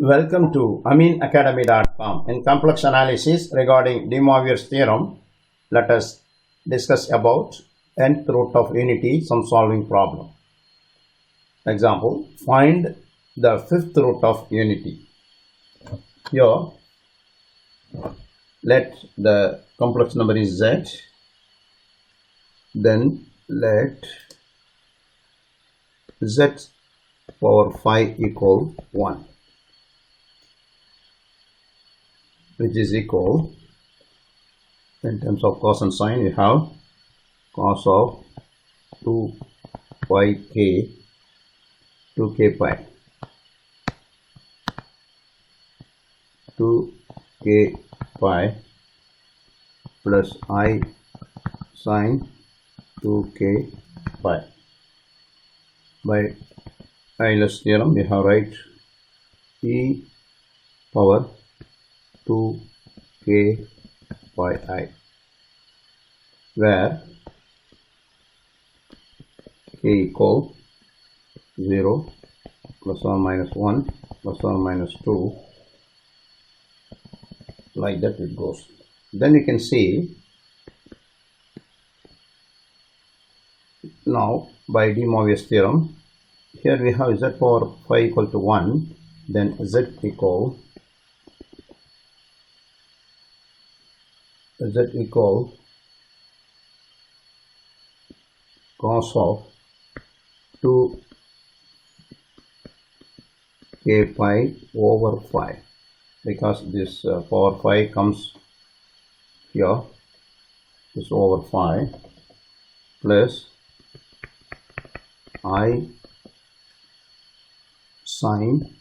Welcome to aminacademy.com. In complex analysis regarding de Moivre's theorem, let us discuss about nth root of unity sum solving problem. Example, find the fifth root of unity. Here, let the complex number is z, then let z power 5 equal 1. Which is equal, in terms of cos and sine, we have cos of 2 pi k 2k pi 2k pi plus I sine 2k pi. By Euler's theorem, we have write e power 2k pi I, where k equal 0 plus or minus 1 plus or minus 2, like that it goes. Then you can see now by de Moivre's theorem, here we have z power 5 equal to 1, then z equal cos of 2k pi over 5, because this power 5 comes here, this over 5, plus I sine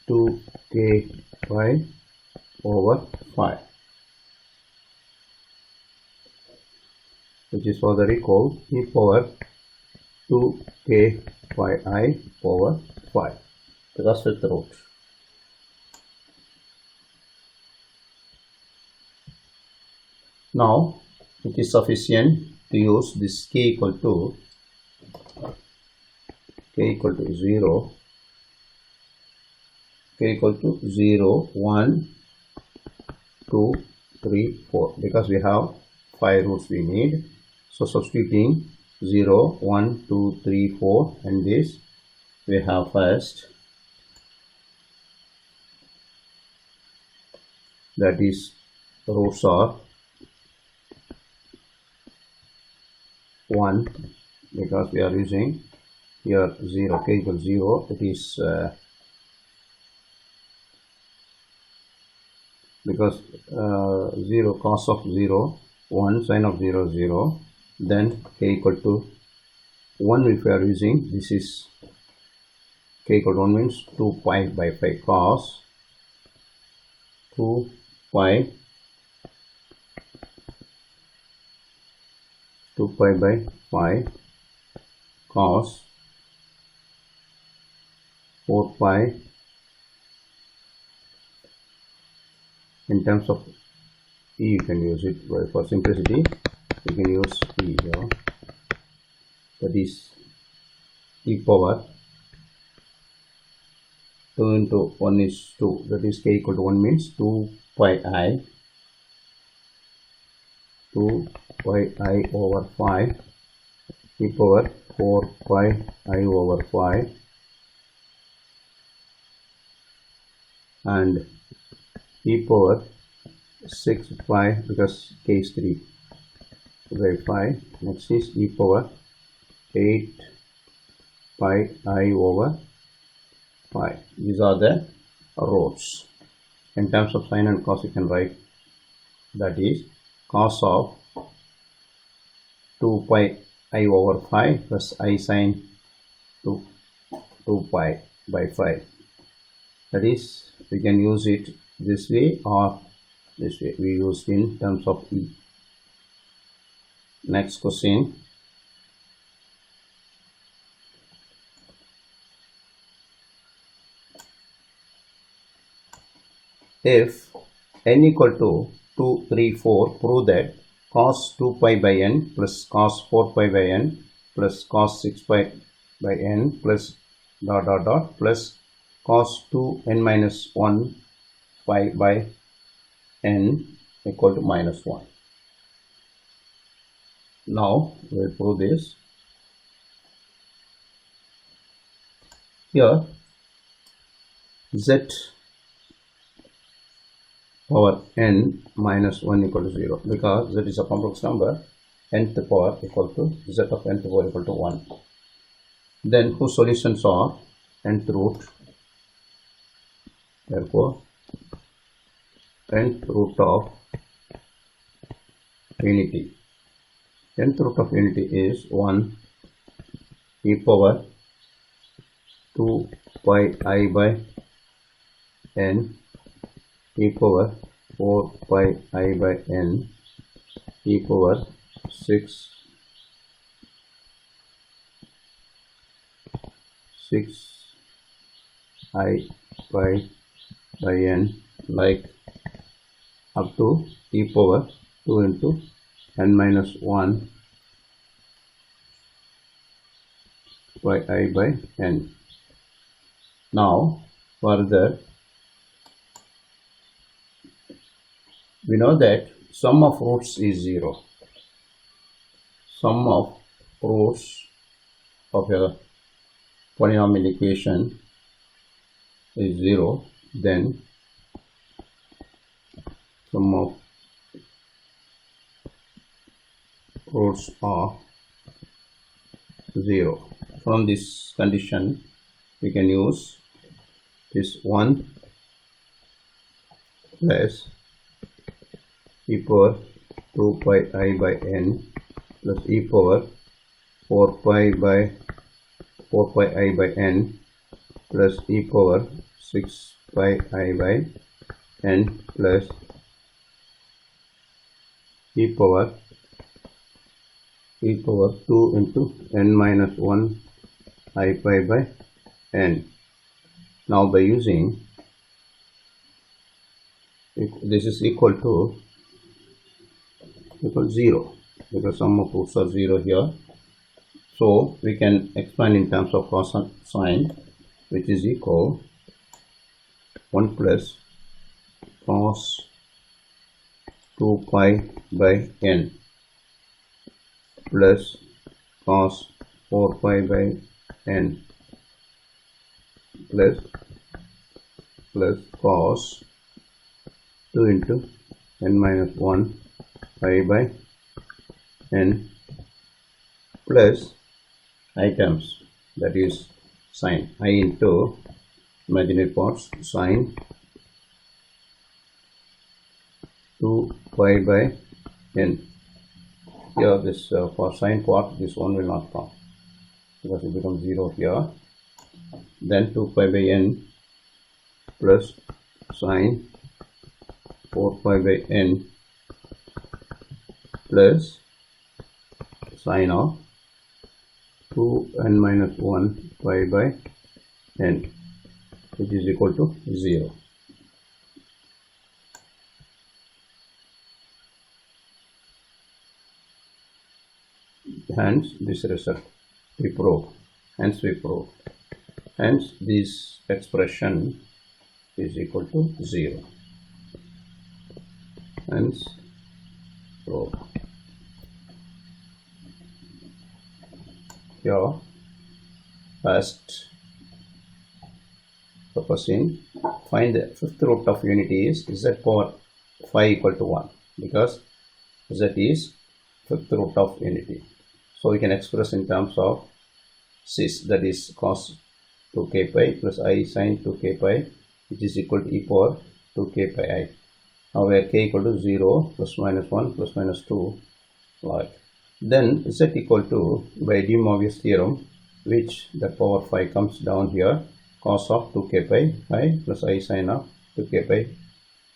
2k pi over 5, which is further equal e power 2k pi I over 5. That's with the root. Now it is sufficient to use this k equal to 0, k equal to 0, 1, 2, 3, 4, because we have 5 roots we need. So substituting 0, 1, 2, 3, 4 and this, we have first, that is roots are 1, because we are using here 0, k equals 0, it is because 0 cos of 0, 1 sine of 0, 0, then k equal to 1 if we are using, this is k equal to 1 means 2 pi by 5 cos 2 pi by 5 cos 4 pi. In terms of e, you can use it for simplicity, you can use e here, that is e power 2 into 1 is 2, that is k equal to 1 means 2 pi I over 5 e power 4 pi I over 5 and e power 6 pi, because k is 3 by 5. Next is e power 8 pi I over 5. These are the roots. In terms of sine and cos, you can write that is cos of 2 pi I over 5 plus I sine 2 pi by 5. That is, we can use it this way or this way. We use in terms of e. Next question. If n equal to 2, 3, 4, prove that cos 2 pi by n plus cos 4 pi by n plus cos 6 pi by n plus dot dot dot plus cos 2n minus 1 pi by n equal to minus 1. Now we will prove this. Here z power n minus 1 equal to 0, because z is a complex number, nth power equal to z of nth power equal to 1. Then whose solutions are nth root, therefore nth root of unity. Nth root of unity is 1 e power 2 pi I by n e power 4 pi I by n e power 6 I by n, like up to e power 2 into n minus 1 by I by n. Now further, we know that sum of roots is 0. Sum of roots of a polynomial equation is 0, then sum of roots are 0. From this condition we can use this 1 plus e power 2 pi I by n plus e power 4 pi I by n plus e power 6 pi I by n plus e power 2 into n minus 1 I pi by n. Now by using this is equal to 0, because sum of roots are 0 here. So we can expand in terms of cos and sine, which is equal 1 plus cos 2 pi by n plus cos 4 pi by n plus cos 2 into n minus 1 pi by n plus items, that is sine, I into imaginary parts sine 2 pi by n. Here this for sine part, this one will not come because it becomes 0 here. Then 2 pi by n plus sine 4 pi by n plus sine of 2n minus 1 pi by n, which is equal to 0. Hence this result we prove. Hence this expression is equal to 0. Hence prove. Here first proposing find the fifth root of unity is z power 5 equal to 1, because z is fifth root of unity. So we can express in terms of cis, that is cos 2k pi plus I sin 2k pi, which is equal to e power 2k pi I. Now where k equal to 0 plus minus 1 plus minus 2, like. Then z equal to, by de Moivre's theorem, which the power 5 comes down here, cos of 2k pi I plus I sin of 2k pi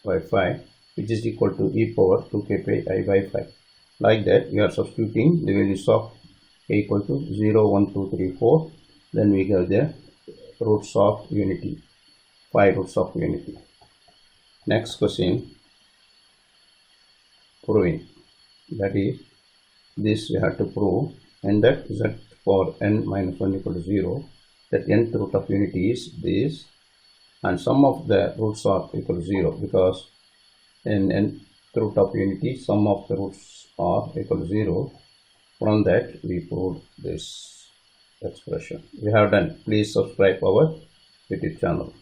by 5, which is equal to e power 2k pi I by 5. Like that, we are substituting the values of k equal to 0, 1, 2, 3, 4. Then we get the roots of unity, 5 roots of unity. Next question, proving. That is, this we have to prove, and that z for n minus 1 equal to 0, that nth root of unity is this and sum of the roots are equal to 0, because in nth root of unity sum of the roots are equal to 0. From that we proved this expression. We have done. Please subscribe our YouTube channel.